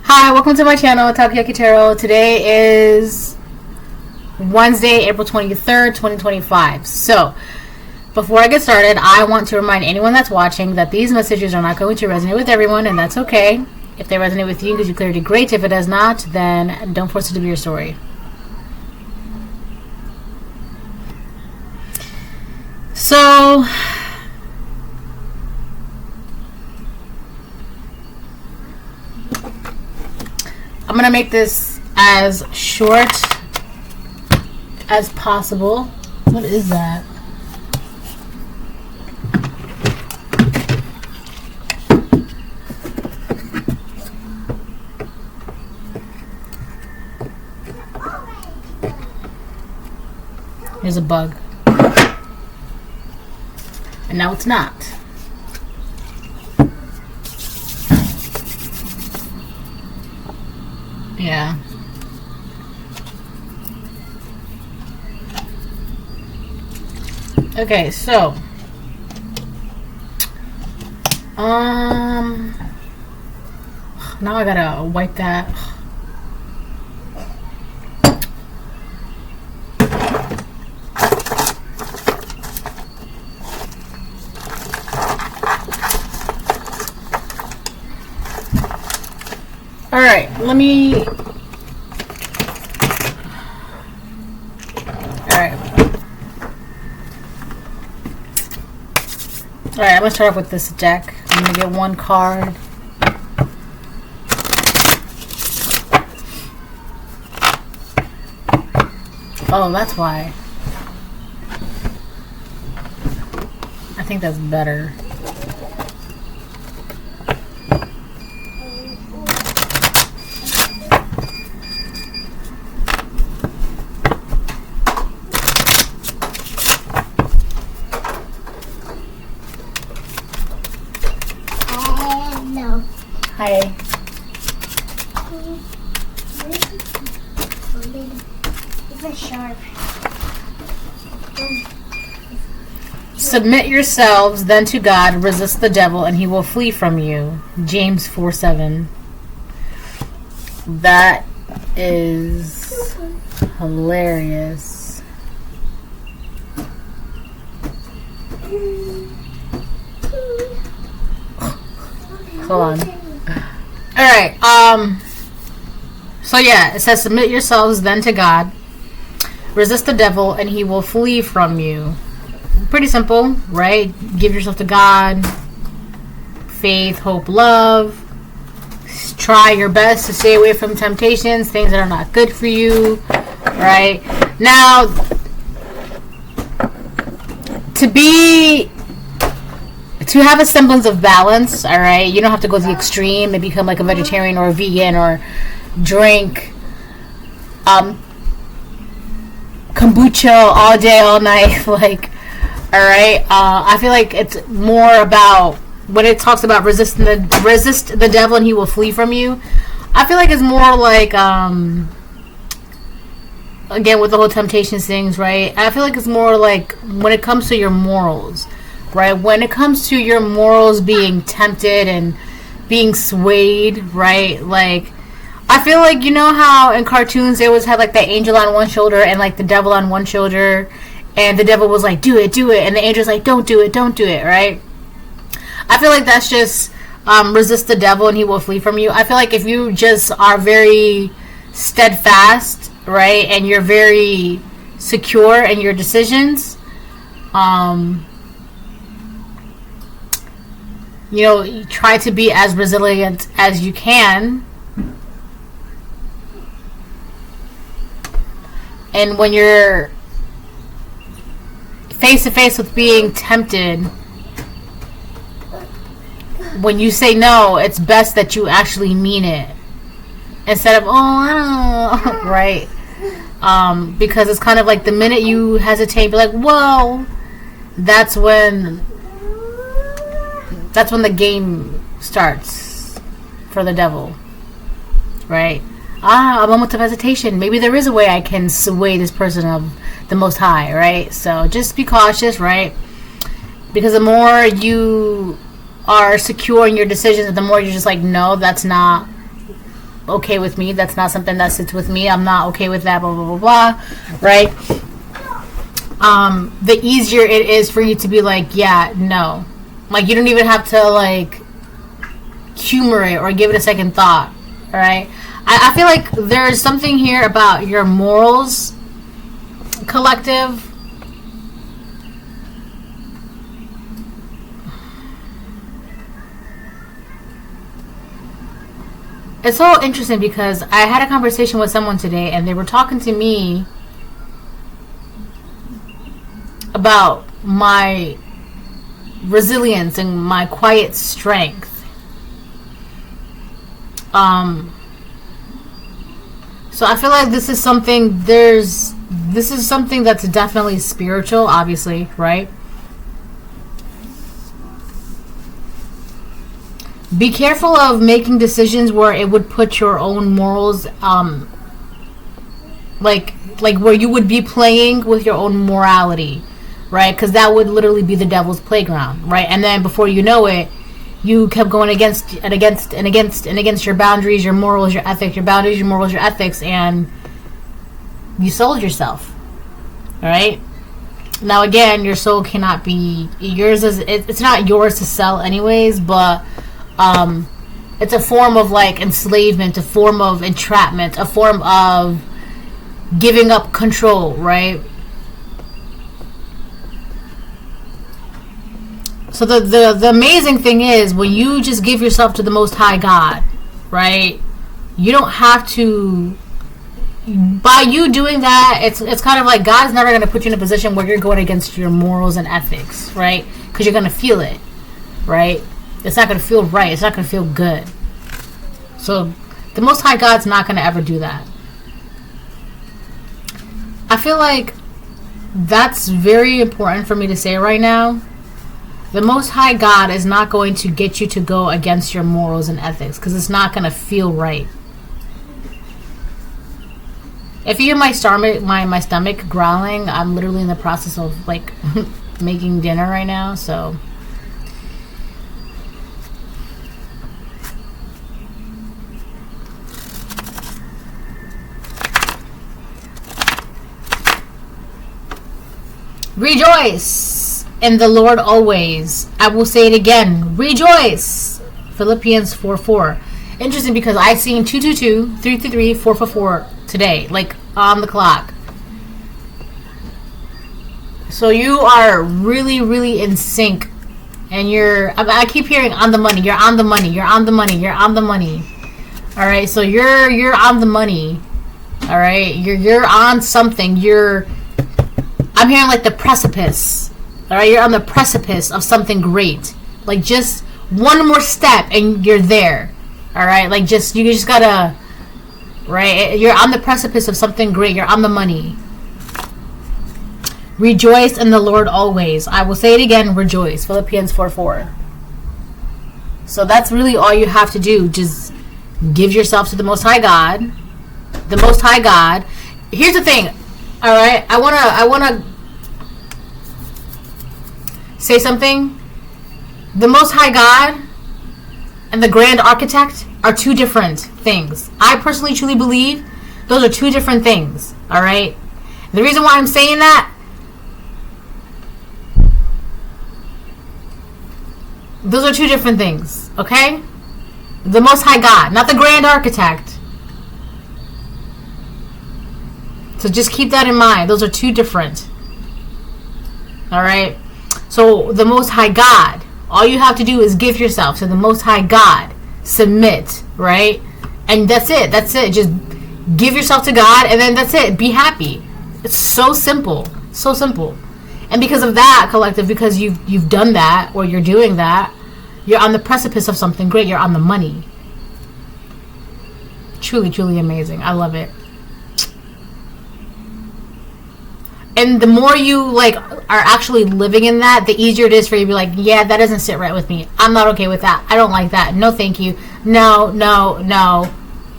Hi, welcome to my channel, Takoyaki Tarot. Today is Wednesday, April 23rd, 2025. So, before I get started, I want to remind anyone that's watching that these messages are not going to resonate with everyone, and that's okay. If they resonate with you, because you clearly great. If it does not, then don't force it to be your story. So, I'm going to make this as short as possible. What is that? There's a bug. And now it's not. Yeah. Okay, so now I gotta wipe that. All right, let me. All right, I'm gonna start off with this deck. I'm gonna get one card. Oh, that's why. I think that's better. Hi. It's sharp. Submit yourselves then to God, resist the devil, and he will flee from you. James 4:7. That is hilarious. Hold on. Alright, so yeah, it says submit yourselves then to God, resist the devil, and he will flee from you. Pretty simple, right? Give yourself to God, faith, hope, love. Try your best to stay away from temptations, things that are not good for you, right? Now, to have a semblance of balance, all right, you don't have to go to the extreme and become like a vegetarian or a vegan or drink kombucha all day, all night. Like, all right, I feel like it's more about when it talks about resist the devil and he will flee from you. I feel like it's more like again with the whole temptations things, right? I feel like it's more like when it comes to your morals. Right, when it comes to your morals being tempted and being swayed, right? Like, I feel like, you know how in cartoons they always had like the angel on one shoulder and like the devil on one shoulder, and the devil was like, do it, and the angel's like, don't do it, right? I feel like that's just resist the devil and he will flee from you. I feel like if you just are very steadfast, right, and you're very secure in your decisions, you know, you try to be as resilient as you can. And when you're face to face with being tempted, when you say no, it's best that you actually mean it. Instead of, oh, I don't know, right? Because it's kind of like the minute you hesitate, be like, whoa, that's when the game starts for the devil, right? A moment of hesitation. Maybe there is a way I can sway this person of the Most High, right? So just be cautious, right? Because the more you are secure in your decisions, the more you're just like, no, that's not okay with me. That's not something that sits with me. I'm not okay with that, blah, blah, blah, blah, right? The easier it is for you to be like, yeah, no. Like, you don't even have to, like, humor it or give it a second thought, all right? I feel like there's something here about your morals, collective. It's so interesting because I had a conversation with someone today and they were talking to me about my resilience and my quiet strength. So I feel like this is something that's definitely spiritual, obviously, right? Be careful of making decisions where it would put your own morals, like where you would be playing with your own morality, right? Because that would literally be the devil's playground, right? And then before you know it, you kept going against your boundaries, your morals, your ethics, your boundaries, your morals, your ethics, and you sold yourself. All right. Now again, your soul cannot be yours. It's not yours to sell, anyways. But it's a form of like enslavement, a form of entrapment, a form of giving up control, right? So the amazing thing is when you just give yourself to the Most High God, right? You don't have to. By you doing that, it's kind of like God's never going to put you in a position where you're going against your morals and ethics, right? Because you're going to feel it, right? It's not going to feel right. It's not going to feel good. So the Most High God's not going to ever do that. I feel like that's very important for me to say right now. The Most High God is not going to get you to go against your morals and ethics because it's not going to feel right. If you hear my stomach growling, I'm literally in the process of like making dinner right now, so rejoice in the Lord always. I will say it again. Rejoice. Philippians 4:4. Interesting because I seen 222, 333, 444 today, like on the clock. So you are really, really in sync, and I keep hearing on the money. You're on the money. You're on the money. You're on the money. All right. So you're on the money. All right. You're on something. I'm hearing like the precipice. All right, you're on the precipice of something great. Like just one more step and you're there. All right, like you just gotta, right? You're on the precipice of something great. You're on the money. Rejoice in the Lord always. I will say it again. Rejoice. Philippians 4:4. So that's really all you have to do. Just give yourself to the Most High God. The Most High God. Here's the thing. All right, I wanna say something. The Most High God and the Grand Architect are two different things. I personally truly believe those are two different things. All right. The reason why I'm saying that, those are two different things. Okay. The Most High God, not the Grand Architect. So just keep that in mind. Those are two different. All right. So the Most High God, all you have to do is give yourself to the Most High God. Submit, right? And that's it. That's it. Just give yourself to God, and then that's it. Be happy. It's so simple. So simple. And because of that, collective, because you've done that, or you're doing that, you're on the precipice of something great. You're on the money. Truly, truly amazing. I love it. And the more you like are actually living in that, the easier it is for you to be like, yeah, that doesn't sit right with me. I'm not okay with that. I don't like that. No, thank you. No.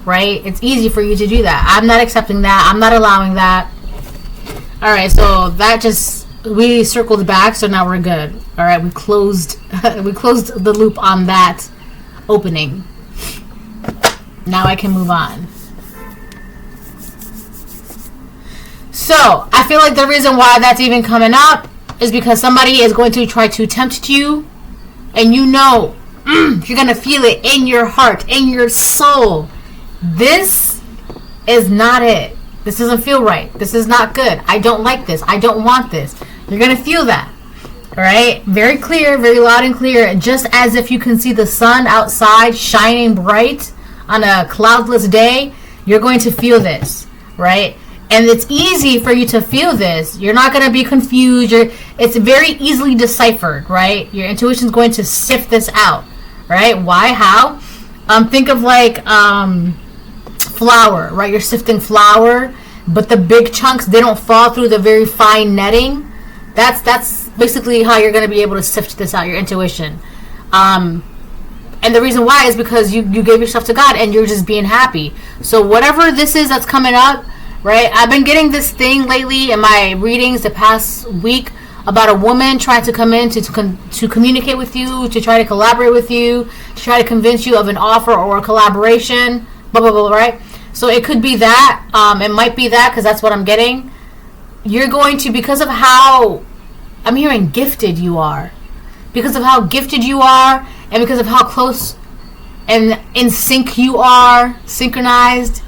Right? It's easy for you to do that. I'm not accepting that. I'm not allowing that. All right. So that we circled back. So now we're good. All right. We closed the loop on that opening. Now I can move on. So, I feel like the reason why that's even coming up is because somebody is going to try to tempt you, and you know, you're going to feel it in your heart, in your soul. This is not it. This doesn't feel right. This is not good. I don't like this. I don't want this. You're going to feel that. All right? Very clear, very loud and clear. Just as if you can see the sun outside shining bright on a cloudless day, you're going to feel this, right? And it's easy for you to feel this. You're not going to be confused. It's very easily deciphered, right? Your intuition is going to sift this out, right? Why? How? Think of like flour, right? You're sifting flour, but the big chunks, they don't fall through the very fine netting. That's basically how you're going to be able to sift this out, your intuition. And the reason why is because you gave yourself to God and you're just being happy. So whatever this is that's coming up, right? I've been getting this thing lately in my readings the past week about a woman trying to come in to communicate with you, to try to collaborate with you, to try to convince you of an offer or a collaboration, blah, blah, blah, right? So it could be that. It might be that because that's what I'm getting. You're going to, because of how, I'm hearing gifted you are. Because of how gifted you are and because of how close and in sync you are, synchronized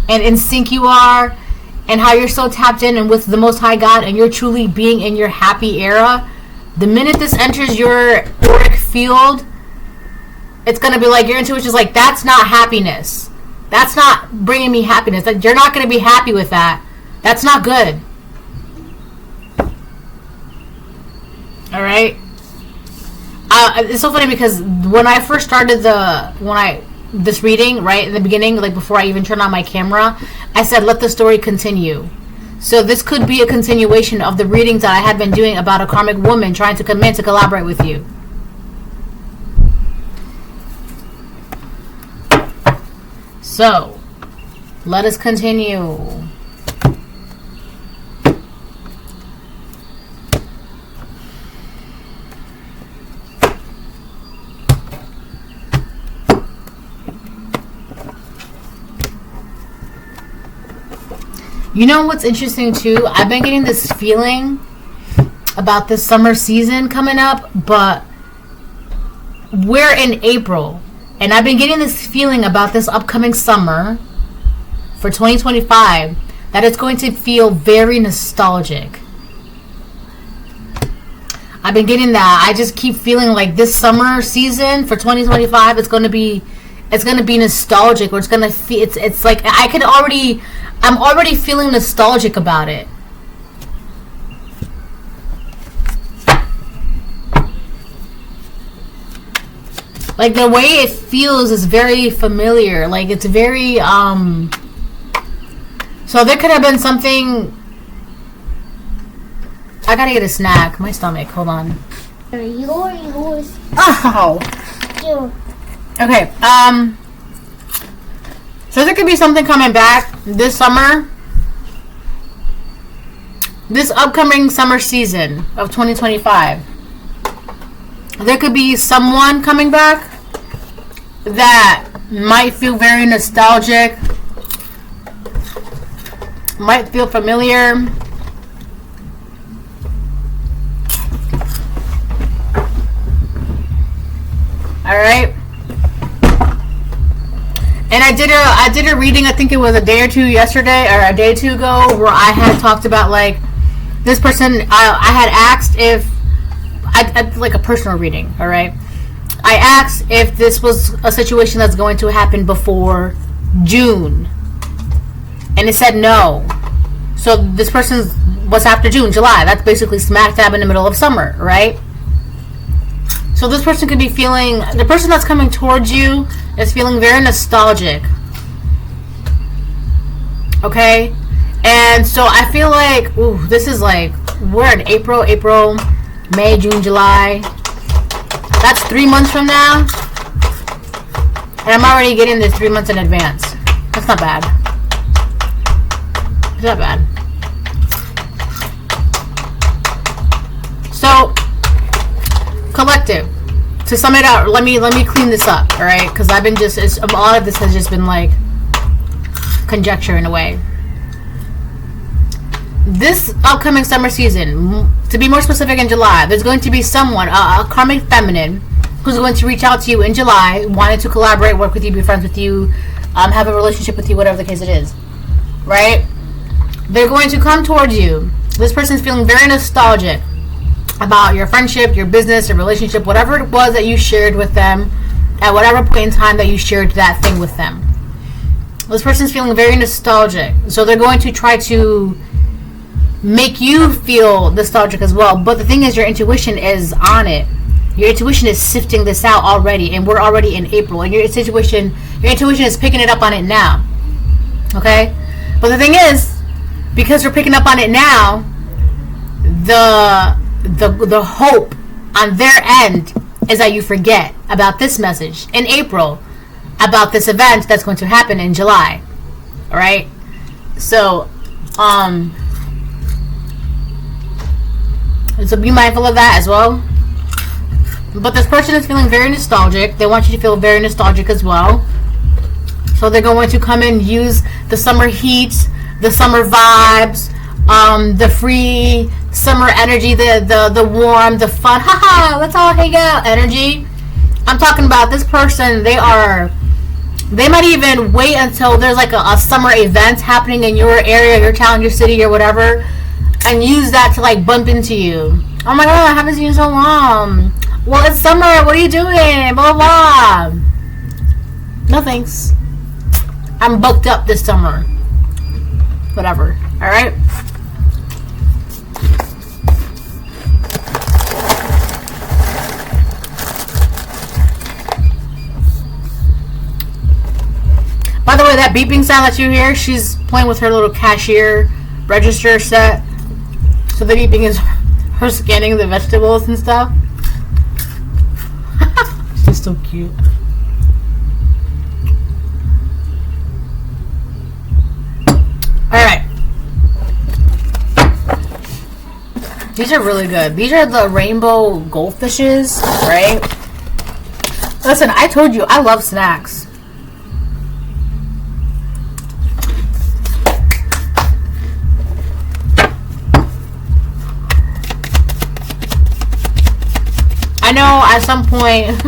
and in sync you are, and how you're so tapped in and with the Most High God, and you're truly being in your happy era, the minute this enters your auric field, it's going to be like, your intuition is like, that's not happiness. That's not bringing me happiness. Like, you're not going to be happy with that. That's not good. All right? It's so funny because when I first started this reading, right, in the beginning, like before I even turned on my camera, I said, let the story continue. So this could be a continuation of the readings that I had been doing about a karmic woman trying to come in to collaborate with you. So, let us continue. You know what's interesting too? I've been getting this feeling about this summer season coming up, but we're in April, and I've been getting this feeling about this upcoming summer for 2025 that it's going to feel very nostalgic. I've been getting that. I just keep feeling like this summer season for 2025, it's going to be nostalgic, or it's going to feel, it's like I'm already feeling nostalgic about it. Like, the way it feels is very familiar. Like, it's very, so there could have been something. I gotta get a snack. My stomach, hold on. Yours. Oh. You. Okay, so there could be something coming back this summer. This upcoming summer season of 2025. There could be someone coming back that might feel very nostalgic, might feel familiar. Alright? And I did a reading, I think it was a day or two yesterday, or a day or two ago, where I had talked about, like, this person, I had asked if, like a personal reading, alright? I asked if this was a situation that's going to happen before June. And it said no. So this person, what's after June? July. That's basically smack dab in the middle of summer, right? So this person could be feeling, the person that's coming towards you is feeling very nostalgic. Okay? And so I feel like, ooh, this is like, we're in April, May, June, July. That's 3 months from now. And I'm already getting this 3 months in advance. That's not bad. It's not bad. So, collective. to sum it up, let me clean this up, all right? Because I've been a lot of this has just been like conjecture in a way. This upcoming summer season, to be more specific, in July, there's going to be someone, a karmic feminine, who's going to reach out to you in July, wanting to collaborate, work with you, be friends with you, have a relationship with you, whatever the case it is, right? They're going to come towards you. This person's feeling very nostalgic about your friendship, your business, your relationship, whatever it was that you shared with them at whatever point in time that you shared that thing with them. This person's feeling very nostalgic. So they're going to try to make you feel nostalgic as well. But the thing is, your intuition is on it. Your intuition is sifting this out already, and we're already in April, and your intuition is picking it up on it now. Okay? But the thing is, because we're picking up on it now, the hope on their end is that you forget about this message in April, about this event that's going to happen in July. All right? So be mindful of that as well. But this person is feeling very nostalgic. They want you to feel very nostalgic as well. So they're going to come and use the summer heat, the summer vibes, the free summer energy, the warm, the fun, haha, let's all hang out energy. I'm talking about this person. They might even wait until there's like a summer event happening in your area, your town, your city, or whatever, and use that to like bump into you. Oh my god, I haven't seen you in so long. Well, it's summer. What are you doing? Blah, blah, blah. No thanks. I'm booked up this summer. Whatever. Alright? By the way, that beeping sound that you hear, she's playing with her little cashier register set. So the beeping is her scanning the vegetables and stuff. She's so cute. Alright. These are really good. These are the rainbow goldfishes, right? Listen, I told you, I love snacks. I know at some point,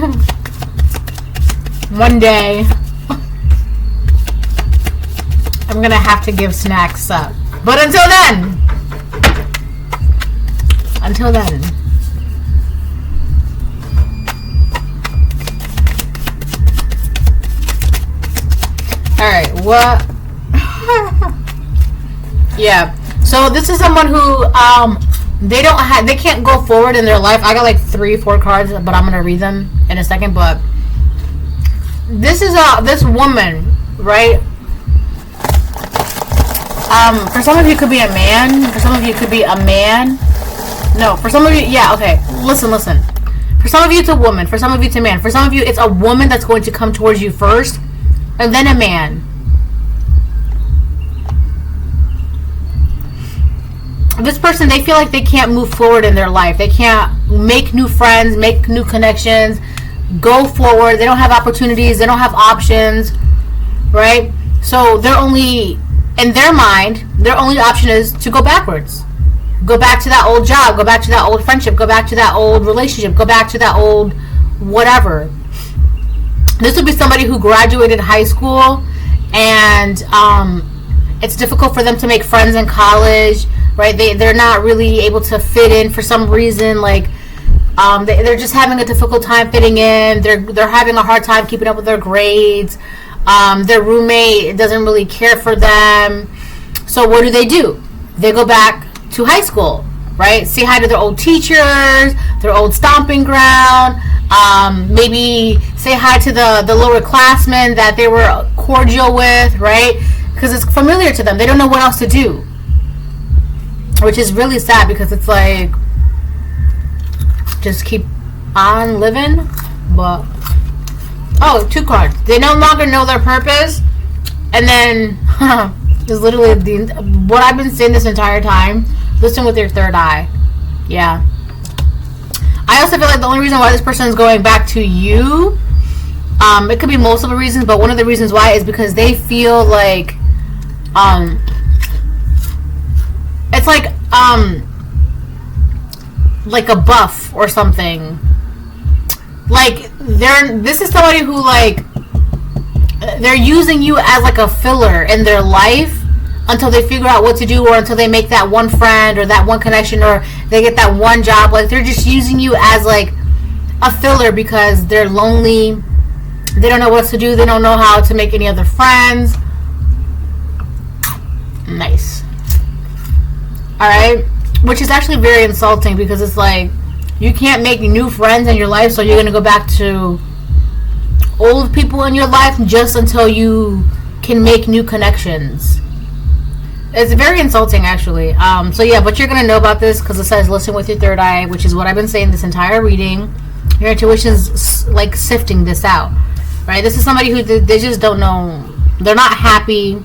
one day, I'm gonna have to give snacks up. But until then, alright, what? Yeah, so this is someone who, they can't go forward in their life. I got like 3-4 cards, but I'm gonna read them in a second. But this is this woman, right? For some of you, it could be a man. For some of you, it could be a man. No, for some of you, yeah, okay. Listen. For some of you, it's a woman. For some of you, it's a man. For some of you, it's a woman that's going to come towards you first, and then a man. This person, they feel like they can't move forward in their life. They can't make new friends, make new connections, go forward. They don't have opportunities. They don't have options, right? So they're only, in their mind, their only option is to go backwards. Go back to that old job. Go back to that old friendship. Go back to that old relationship. Go back to that old whatever. This would be somebody who graduated high school and it's difficult for them to make friends in college, right? They're not really able to fit in for some reason. Like they're just having a difficult time fitting in. They're having a hard time keeping up with their grades. Their roommate doesn't really care for them. So what do? They go back to high school, right? Say hi to their old teachers, their old stomping ground. Maybe say hi to the lower classmen that they were cordial with, right? Because it's familiar to them. They don't know what else to do, which is really sad because it's like, just keep on living. But oh, 2 cards. They no longer know their purpose, and then is literally what I've been saying this entire time. Listen with your third eye. Yeah. I also feel like the only reason why this person is going back to you, it could be multiple reasons, but one of the reasons why is because they feel like, it's like a buff or something. Like, this is somebody who, like, they're using you as like a filler in their life until they figure out what to do, or until they make that one friend or that one connection, or they get that one job. Like, they're just using you as like a filler because they're lonely. They don't know what to do. They don't know how to make any other friends. Nice. Alright? Which is actually very insulting, because it's like, you can't make new friends in your life, so you're going to go back to old people in your life just until you can make new connections. It's very insulting, actually. So yeah, but you're going to know about this because it says listen with your third eye, which is what I've been saying this entire reading. Your intuition's like sifting this out, right? This is somebody who they just don't know. They're not happy.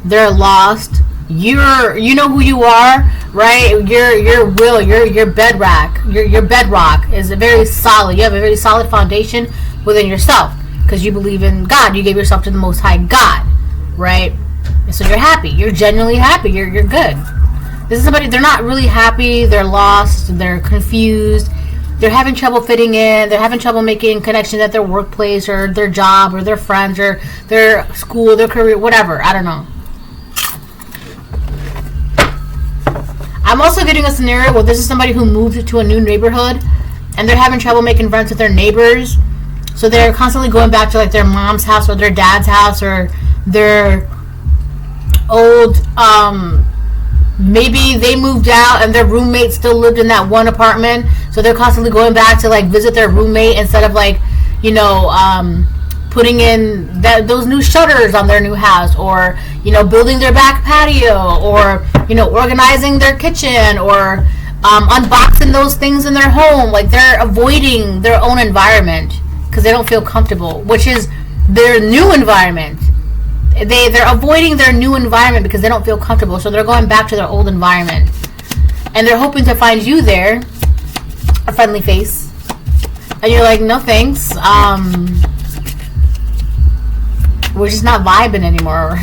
They're lost. You know who you are, right? Your will, your bedrock, your bedrock is very solid. You have a very solid foundation within yourself because you believe in God. You gave yourself to the Most High God, right? And so you're happy. You're genuinely happy. You're good. This is somebody, they're not really happy. They're lost. They're confused. They're having trouble fitting in. They're having trouble making connections at their workplace or their job or their friends or their school, their career, whatever. I don't know. I'm also getting a scenario where this is somebody who moved to a new neighborhood and they're having trouble making friends with their neighbors. So they're constantly going back to like their mom's house or their dad's house or their old, maybe they moved out and their roommate still lived in that one apartment. So they're constantly going back to like visit their roommate instead of like, you know, putting in those new shutters on their new house, or, you know, building their back patio, or, you know, organizing their kitchen, or unboxing those things in their home. Like, they're avoiding their own environment because they don't feel comfortable, which is their new environment. They're avoiding their new environment because they don't feel comfortable, so they're going back to their old environment. And they're hoping to find you there, a friendly face. And you're like, no thanks. We're just not vibing anymore.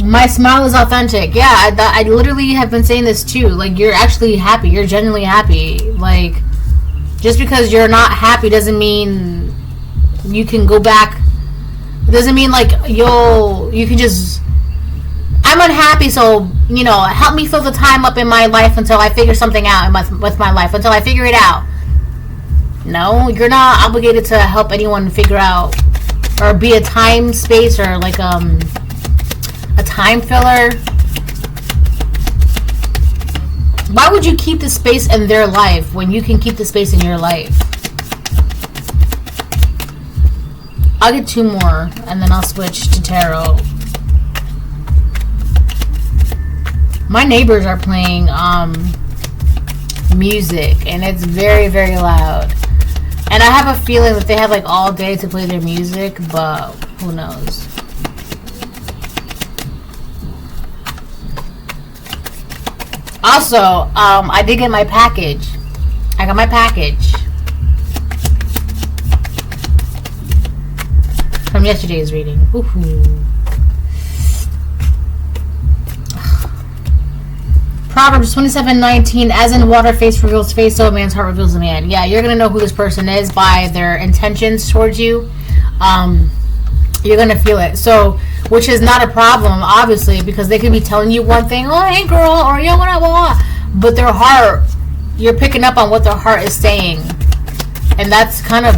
My smile is authentic. Yeah, I literally have been saying this too. Like, you're actually happy. You're genuinely happy. Like, just because you're not happy doesn't mean you can go back. It doesn't mean like you can just, I'm unhappy, so, you know, help me fill the time up in my life until I figure something out with my life, until I figure it out. No, you're not obligated to help anyone figure out or be a time space or like a time filler. Why would you keep the space in their life when you can keep the space in your life? I'll get two more and then I'll switch to tarot. My neighbors are playing music and it's very, very loud. And I have a feeling that they have like all day to play their music, but who knows. Also, I did get my package. I got my package from yesterday's reading. Ooh. Proverbs 27:19, as in water face reveals face, so a man's heart reveals a man. Yeah, you're going to know who this person is by their intentions towards you. You're going to feel it. So, which is not a problem, obviously, because they could be telling you one thing, oh, hey, girl, or yo, what, blah. But their heart, you're picking up on what their heart is saying. And that's kind of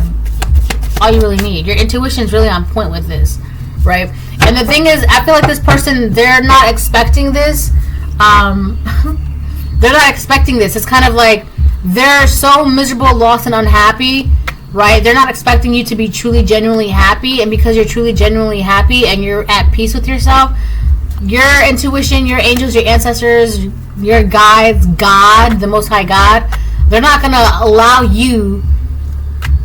all you really need. Your intuition is really on point with this, right? And the thing is, I feel like this person, they're not expecting this. They're not expecting this. It's kind of like they're so miserable, lost, and unhappy, right? They're not expecting you to be truly, genuinely happy. And because you're truly, genuinely happy and you're at peace with yourself, your intuition, your angels, your ancestors, your guides, God, the Most High God, they're not going to allow you,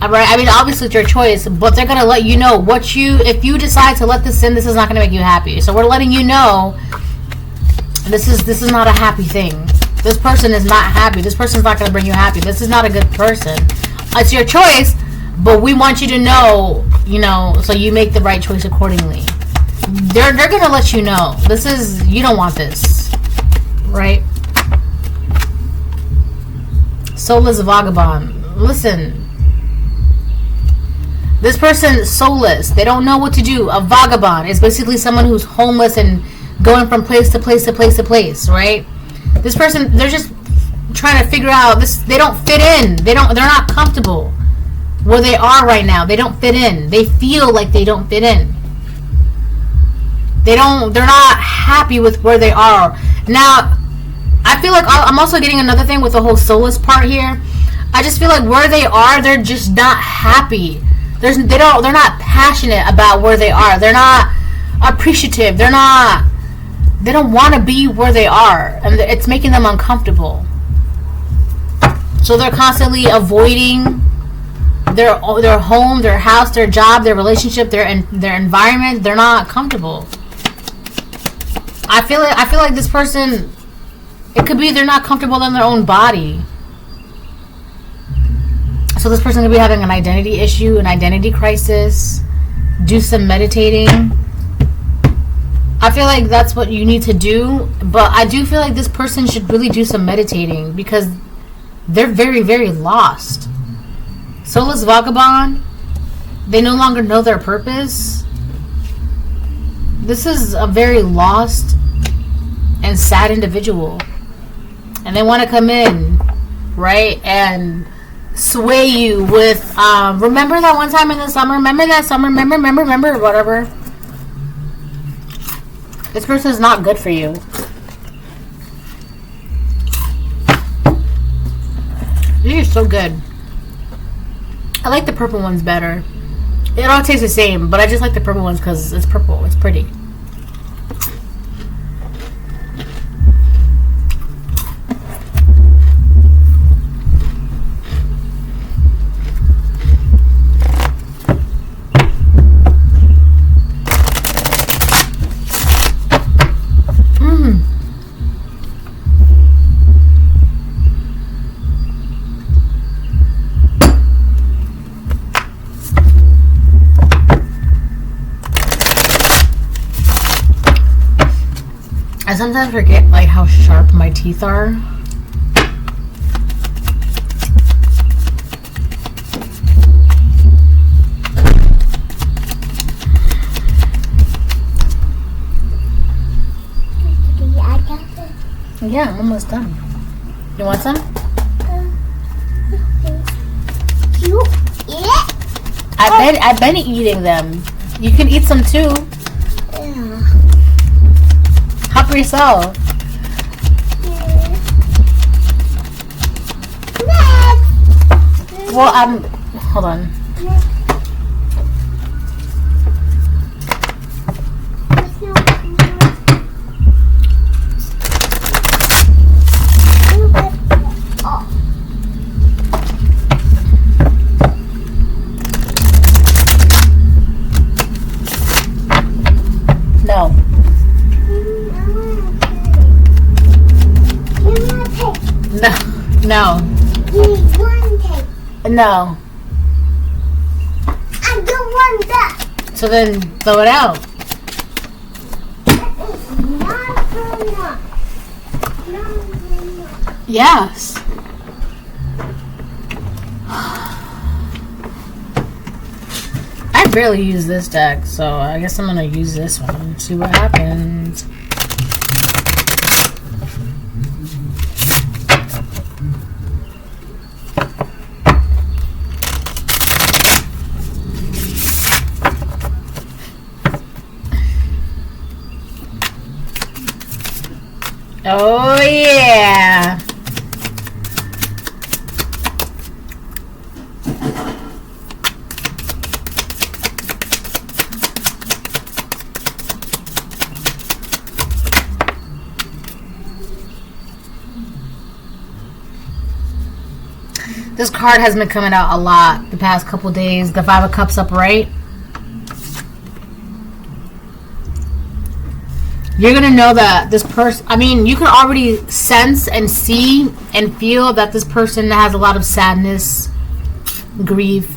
right? I mean, obviously it's your choice, but they're going to let you know if you decide to let this in, this is not going to make you happy. So we're letting you know This is not a happy thing. This person is not happy. This person's not going to bring you happy. This is not a good person. It's your choice, but we want you to know, you know, so you make the right choice accordingly. They're going to let you know. You don't want this. Right? Soulless vagabond. Listen. This person is soulless. They don't know what to do. A vagabond is basically someone who's homeless and going from place to place to place to place, right? This person, they're just trying to figure out this. They don't fit in. They're not comfortable where they are right now. They don't fit in. They feel like they don't fit in. They're not happy with where they are. Now, I feel like I'm also getting another thing with the whole soulless part here. I just feel like where they are, they're just not happy. They're not passionate about where they are. They're not appreciative. They don't want to be where they are, and it's making them uncomfortable. So they're constantly avoiding their home, their house, their job, their relationship, their environment. They're not comfortable. I feel like this person, it could be they're not comfortable in their own body. So this person could be having an identity issue, an identity crisis. Do some meditating. I feel like that's what you need to do, but I do feel like this person should really do some meditating because they're very, very lost. Soulless vagabond, they no longer know their purpose. This is a very lost and sad individual. And they want to come in, right, and sway you with, remember that one time in the summer? Remember that summer? Remember, whatever. This person is not good for you. These are so good. I like the purple ones better. It all tastes the same, but I just like the purple ones because it's purple. It's pretty. I sometimes forget like how sharp my teeth are. Yeah, I'm almost done. You want some? You eat it? I've been eating them. You can eat some too. Yeah. Help yourself. Well, hold on. No. No. No. I don't want that. So then throw it out. Yes. I barely use this deck, so I guess I'm gonna use this one and see what happens. Oh yeah. This card has been coming out a lot the past couple days. The Five of Cups upright. you're gonna know that this person, I mean, you can already sense and see and feel that this person has a lot of sadness, grief.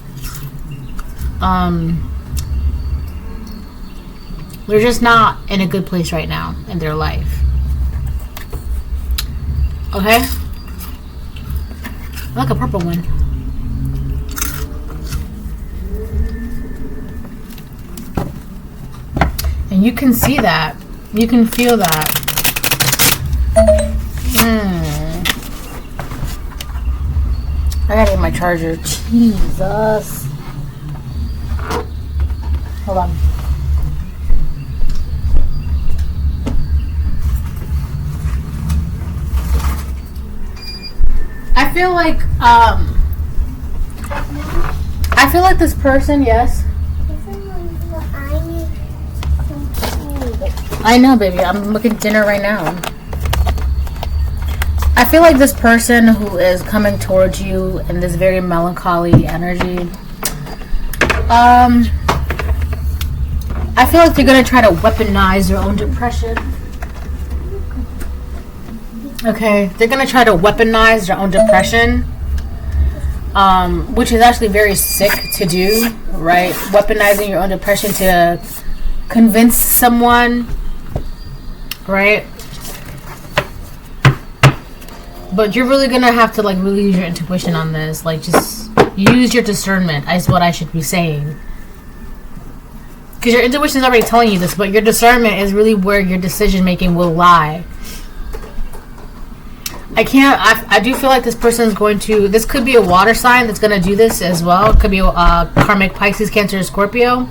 They're just not in a good place right now in their life. Okay? I like a purple one. And you can see that. You can feel that. I gotta get my charger. Jesus. Hold on. I feel like this person, yes. I know, baby. I'm looking at dinner right now. I feel like this person who is coming towards you in this very melancholy energy, I feel like they're going to try to weaponize their own depression. Okay, they're going to try to weaponize their own depression, which is actually very sick to do, right? Weaponizing your own depression to convince someone, right? But you're really going to have to, like, really use your intuition on this. Like, just use your discernment is what I should be saying. Because your intuition is already telling you this, but your discernment is really where your decision making will lie. I do feel like this person is going to, this could be a water sign that's going to do this as well. It could be a karmic Pisces, Cancer, Scorpio.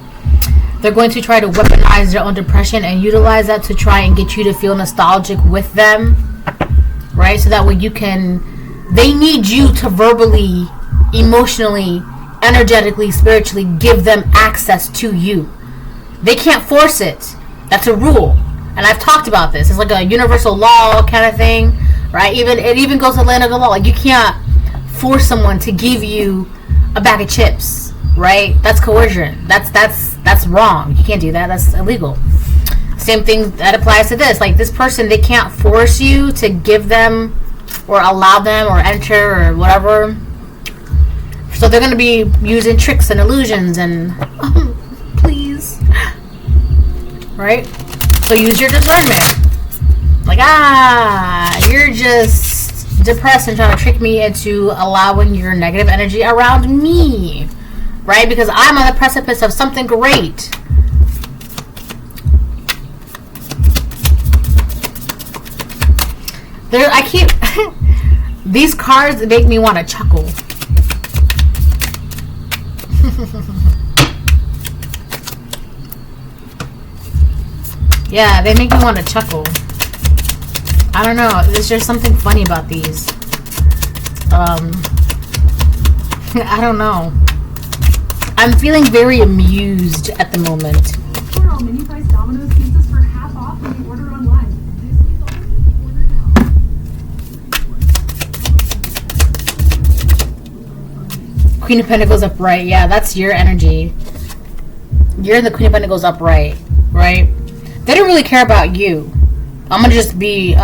They're going to try to weaponize their own depression and utilize that to try and get you to feel nostalgic with them, right? So that way you can, they need you to verbally, emotionally, energetically, spiritually give them access to you. They can't force it. That's a rule. And I've talked about this. It's like a universal law kind of thing, right? It even goes to the land of the law. Like, you can't force someone to give you a bag of chips, right? That's coercion. That's wrong. You can't do that. That's illegal. Same thing that applies to this. Like, this person, they can't force you to give them or allow them or enter or whatever. So they're going to be using tricks and illusions and please, right? So use your discernment. Like, you're just depressed and trying to trick me into allowing your negative energy around me, right? Because I'm on the precipice of something great. These cards make me want to chuckle. Yeah, they make me want to chuckle. I don't know. There's just something funny about these. I don't know. I'm feeling very amused at the moment. All mini price Domino's pizzas for half off when you order online. Queen of Pentacles upright. Yeah, that's your energy. You're the Queen of Pentacles upright, right? They don't really care about you. I'm gonna just be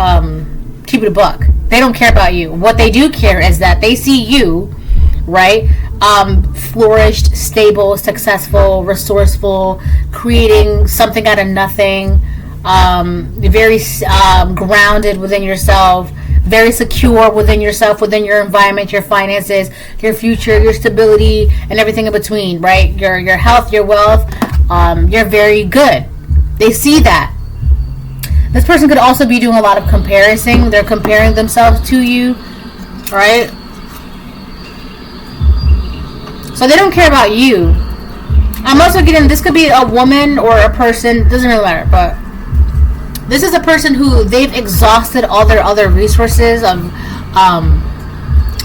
keep it a buck. They don't care about you. What they do care is that they see you, right? Flourished, stable, successful, resourceful, creating something out of nothing, very grounded within yourself, very secure within yourself, within your environment, your finances, your future, your stability, and everything in between, right? Your health, your wealth, you're very good. They see that. This person could also be doing a lot of comparison. They're comparing themselves to you, right? So they don't care about you. I'm also getting, this could be a woman or a person, doesn't really matter, but this is a person who they've exhausted all their other resources of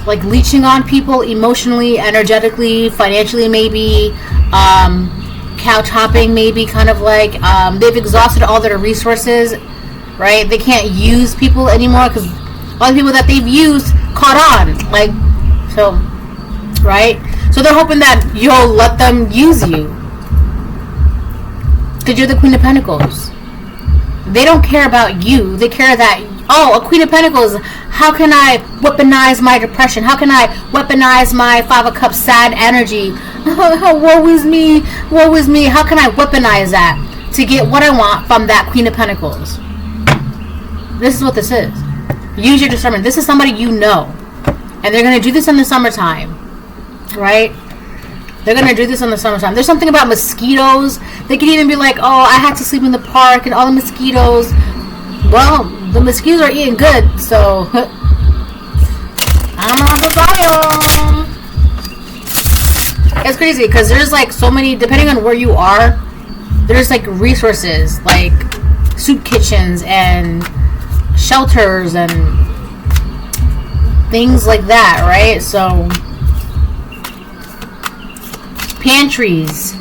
like leeching on people emotionally, energetically, financially, maybe couch hopping, maybe, kind of like they've exhausted all their resources, right? They can't use people anymore because all the people that they've used caught on, like, so, right? So they're hoping that you'll let them use you because you're the Queen of Pentacles. They don't care about you. They care that, oh, a Queen of Pentacles, how can I weaponize my depression? How can I weaponize my Five of Cups sad energy? Woe is me, woe is me. How can I weaponize that to get what I want from that Queen of Pentacles? This is what this is. Use your discernment. This is somebody you know. And they're going to do this in the summertime. Right? They're going to do this in the summertime. There's something about mosquitoes. They could even be like, oh, I had to sleep in the park and all the mosquitoes. Well, the mosquitoes are eating good, so I'm on the fire. It's crazy because there's like so many, depending on where you are, there's like resources like soup kitchens and shelters and things like that, right? So pantries,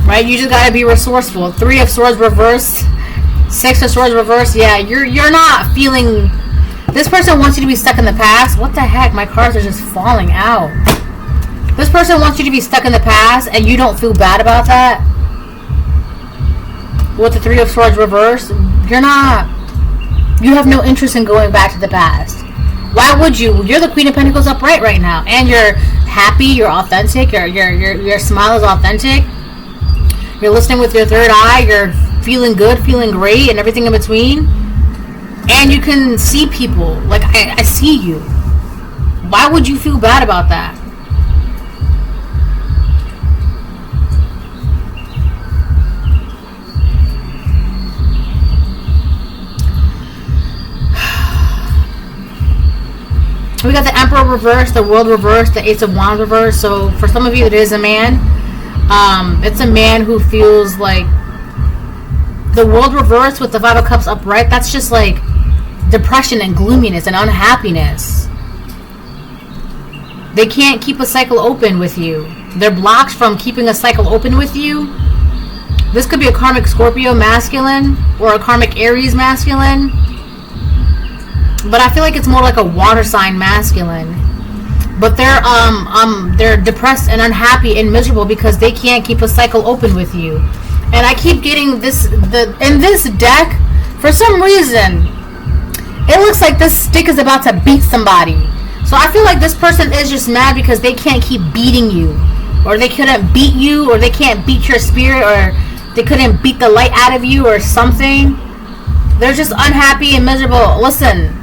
right? You just gotta be resourceful. 3 of Swords reversed, 6 of Swords reversed. Yeah, you're not feeling. This person wants you to be stuck in the past. What the heck? My cards are just falling out. This person wants you to be stuck in the past, and you don't feel bad about that. With the 3 of Swords reversed, you're not. You have no interest in going back to the past. Why would you? You're the Queen of Pentacles upright right now, and you're happy. You're authentic. Your smile is authentic. You're listening with your third eye. You're feeling good, feeling great, and everything in between. And you can see people. Like, I see you. Why would you feel bad about that? We got the Emperor reversed, the World reversed, the Ace of Wands reversed. So for some of you, it is a man. It's a man who feels like the World reversed with the 5 of Cups upright. That's just like depression and gloominess and unhappiness. They can't keep a cycle open with you. They're blocked from keeping a cycle open with you. This could be a karmic Scorpio masculine or a karmic Aries masculine. But I feel like it's more like a water sign masculine. But they're depressed and unhappy and miserable because they can't keep a cycle open with you. And I keep getting this in this deck, for some reason, it looks like this stick is about to beat somebody. So I feel like this person is just mad because they can't keep beating you. Or they couldn't beat you, or they can't beat your spirit, or they couldn't beat the light out of you or something. They're just unhappy and miserable. Listen.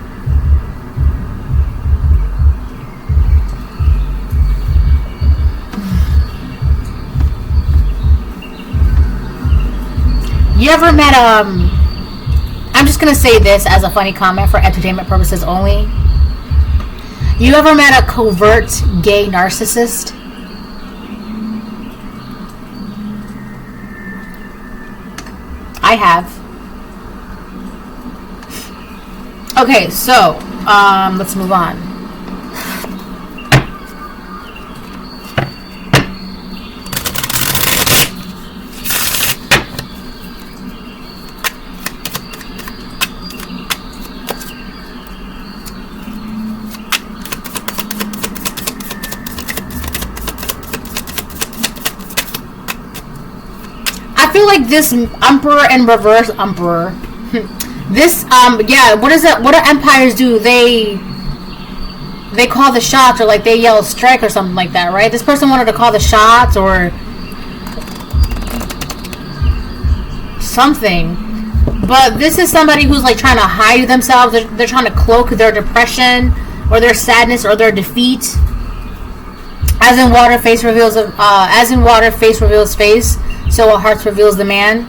You ever met, I'm just going to say this as a funny comment for entertainment purposes only. You ever met a covert gay narcissist? I have. Okay, so, let's move on. I feel like this Emperor and reverse Emperor. This yeah, what is that? What do empires do? They call the shots, or like they yell strike or something like that, right? This person wanted to call the shots or something. But this is somebody who's like trying to hide themselves. They're trying to cloak their depression or their sadness or their defeat. As in water, face reveals face. So a heart reveals the man.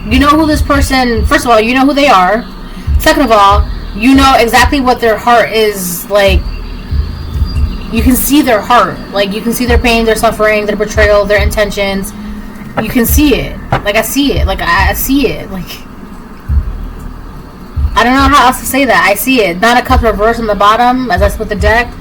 You know who this person, first of all, you know who they are. Second of all, you know exactly what their heart is like. You can see their heart. Like, you can see their pain, their suffering, their betrayal, their intentions. You can see it. Like, I see it. Like, I see it. Like, I don't know how else to say that. I see it. 9 of Cups reversed on the bottom as I split the deck.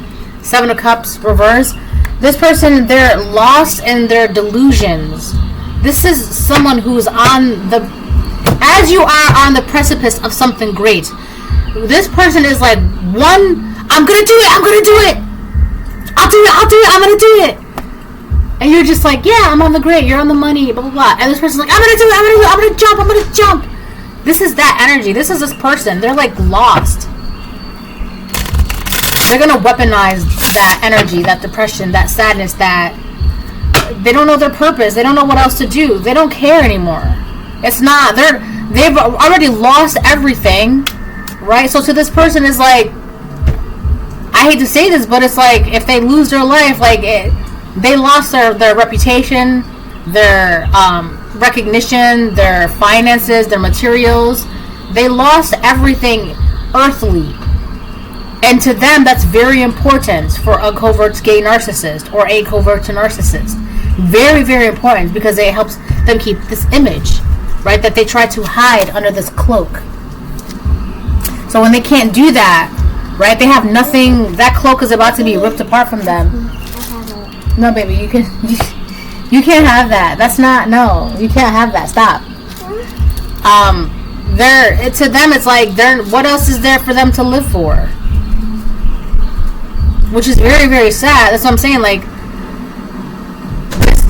7 of Cups reversed. This person, they're lost in their delusions. This is someone who's as you are on the precipice of something great. This person is like, I'm gonna do it, I'm gonna do it. I'm gonna do it. And you're just like, yeah, I'm on the grid, you're on the money, blah, blah, blah. And this person's like, I'm gonna jump. This is that energy. This is this person. They're like lost. They're gonna weaponize that energy, that depression, that sadness, that they don't know their purpose. They don't know what else to do. They don't care anymore. It's not, they've already lost everything, right? So to this person is like, I hate to say this, but it's like, if they lose their life, like, they lost their reputation, their recognition, their finances, their materials. They lost everything earthly. And to them, that's very important for a covert gay narcissist or a covert narcissist. Very, very important, because it helps them keep this image, right, that they try to hide under this cloak. So when they can't do that, right, they have nothing, that cloak is about to be ripped apart from them. No, baby, you can't have that. That's not, no, you can't have that. Stop. To them, it's like, what else is there for them to live for? Which is very, very sad. That's what I'm saying. Like,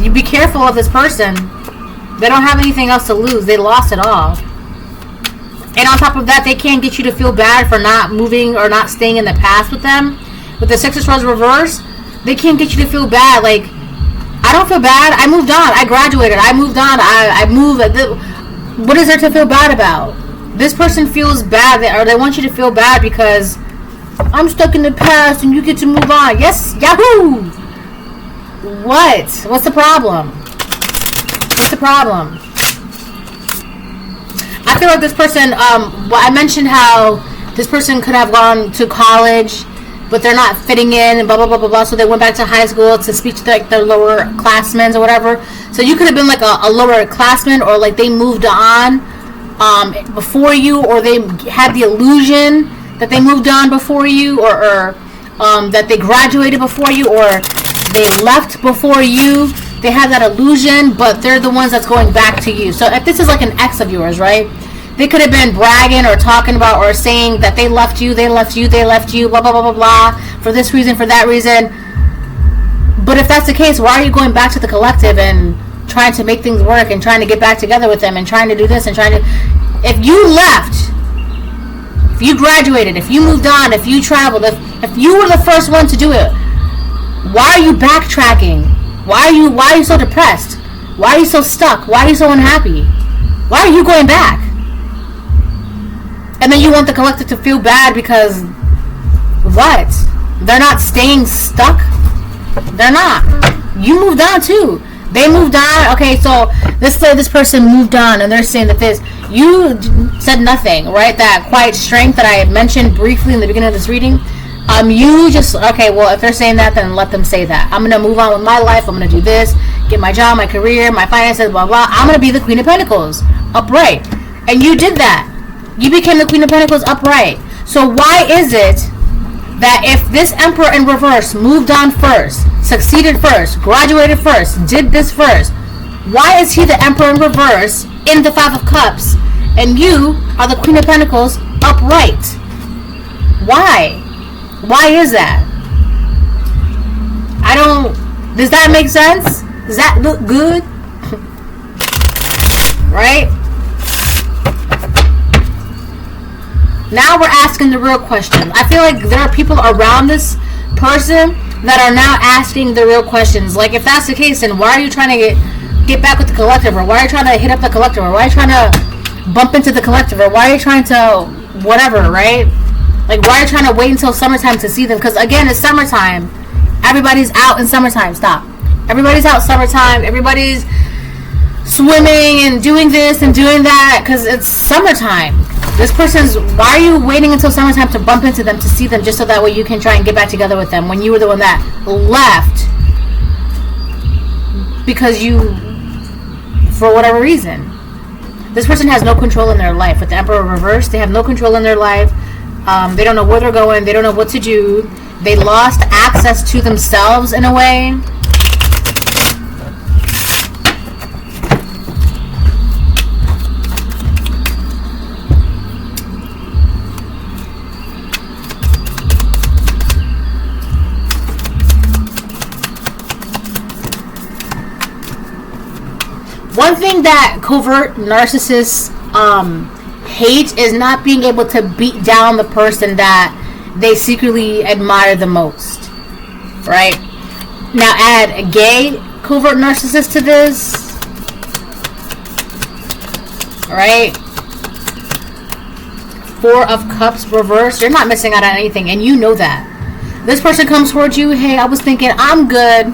you be careful of this person. They don't have anything else to lose. They lost it all. And on top of that, they can't get you to feel bad for not moving or not staying in the past with them. With the Six of Swords reverse, they can't get you to feel bad. Like, I don't feel bad. I moved on. I graduated. I moved on. I moved. What is there to feel bad about? This person feels bad, or they want you to feel bad because I'm stuck in the past and you get to move on. Yes, yahoo! What? What's the problem? What's the problem? I feel like this person, I mentioned how this person could have gone to college, but they're not fitting in and blah, blah, blah, blah, blah. So they went back to high school to speak to like their lower classmen or whatever. So you could have been like a lower classman, or like they moved on before you, or they had the illusion that they moved on before you, or that they graduated before you, or they left before you. They have that illusion, but they're the ones that's going back to you. So if this is like an ex of yours, right? They could have been bragging or talking about or saying that they left you, blah, blah, blah, blah, blah, for this reason, for that reason. But if that's the case, why are you going back to the collective and trying to make things work and trying to get back together with them and trying to do this and trying to... If you left, if you graduated, if you moved on, if you traveled, if you were the first one to do it, why are you backtracking? Why are you so depressed? Why are you so stuck? Why are you so unhappy? Why are you going back? And then you want the collective to feel bad because what? They're not staying stuck? They're not. You moved on too. They moved on. Okay, so let's say this person moved on and they're saying that you said nothing, right? That quiet strength that I mentioned briefly in the beginning of this reading. You just, okay, well, if they're saying that, then let them say that. I'm going to move on with my life. I'm going to do this, get my job, my career, my finances, blah, blah. I'm going to be the Queen of Pentacles, upright. And you did that. You became the Queen of Pentacles upright. So why is it that if this Emperor in reverse moved on first, succeeded first, graduated first, did this first, why is he the Emperor in reverse in the Five of Cups and you are the Queen of Pentacles upright? Why? Why is that? Does that make sense? Does that look good? Right? Now we're asking the real question. I feel like there are people around this person that are now asking the real questions. Like, if that's the case, then why are you trying to get back with the collective? Or why are you trying to hit up the collective? Or why are you trying to bump into the collective? Or why are you trying to whatever, right? Like, why are you trying to wait until summertime to see them? Because, again, it's summertime. Everybody's out in summertime. Stop. Everybody's out summertime. Everybody's swimming and doing this and doing that because it's summertime. This person's... Why are you waiting until summertime to bump into them, to see them, just so that way you can try and get back together with them when you were the one that left because you... for whatever reason. This person has no control in their life. With the Emperor reversed, they have no control in their life. They don't know where they're going. They don't know what to do. They lost access to themselves in a way. One thing that covert narcissists hate is not being able to beat down the person that they secretly admire the most. Right? Now add a gay covert narcissist to this. Alright? Four of Cups reversed. You're not missing out on anything, and you know that. This person comes towards you. Hey, I was thinking, I'm good.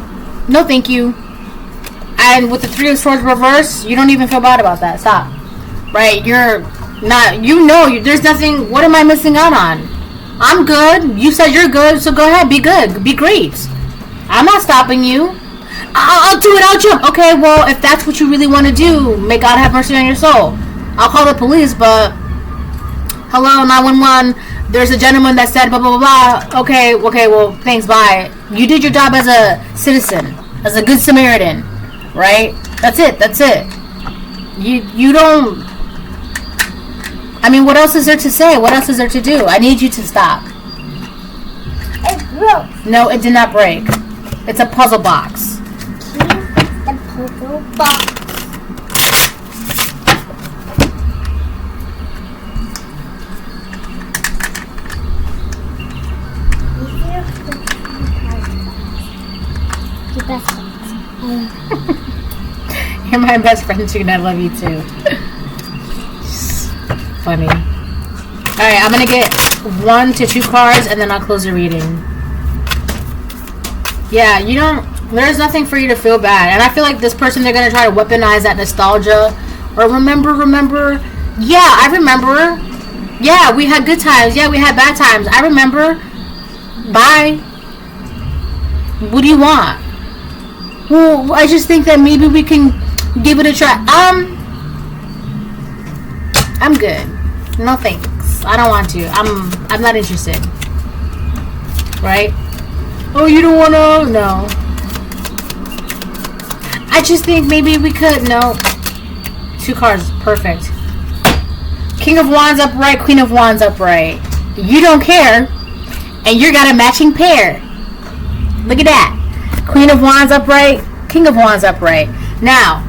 No, thank you. And with the Three of Swords reverse, you don't even feel bad about that. Stop. Right? You're not. You know, there's nothing. What am I missing out on? I'm good. You said you're good, so go ahead. Be good. Be great. I'm not stopping you. I'll do it. I'll jump. Okay, well, if that's what you really want to do, may God have mercy on your soul. I'll call the police, but hello, 911. There's a gentleman that said blah, blah, blah, blah. Okay, well, thanks, bye. You did your job as a citizen, as a good Samaritan, right? That's it. You don't... I mean, what else is there to say? What else is there to do? I need you to stop. It broke. No, it did not break. It's a puzzle box. The puzzle box. Your best friends. You're my best friend too, and I love you too. Funny. Alright, I'm gonna get 1 to 2 cards and then I'll close the reading. Yeah, you don't... There's nothing for you to feel bad. And I feel like this person, they're gonna try to weaponize that nostalgia. Or remember. Yeah, I remember. Yeah, we had good times. Yeah, we had bad times. I remember. Bye. What do you want? Well, I just think that maybe we can give it a try. I'm good. No thanks. I don't want to. I'm not interested. Right? Oh, you don't wanna? No. I just think maybe we could. No. 2 cards. Perfect. King of Wands upright. Queen of Wands upright. You don't care. And you got a matching pair. Look at that. Queen of Wands upright. King of Wands upright. Now,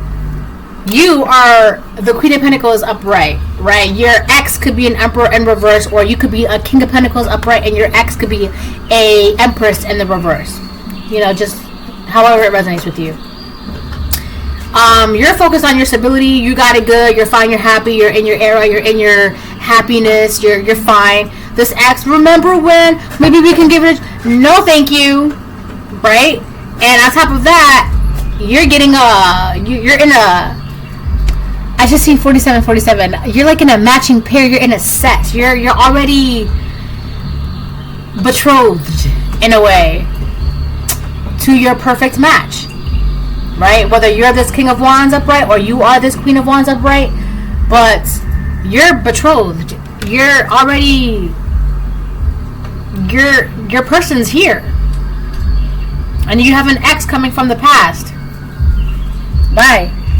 you are the Queen of Pentacles upright, right? Your ex could be an Emperor in reverse, or you could be a King of Pentacles upright, and your ex could be a Empress in the reverse. You know, just however it resonates with you. You're focused on your stability. You got it good. You're fine. You're happy. You're in your era. You're in your happiness. You're fine. This ex, remember when? Maybe we can give it a... No, thank you. Right? And on top of that, you're getting you're in a... I just seen 47. You're like in a matching pair. You're in a set. You're already betrothed in a way to your perfect match, right? Whether you're this King of Wands upright or you are this Queen of Wands upright, but you're betrothed. You're already... Your person's here, and you have an ex coming from the past. Bye.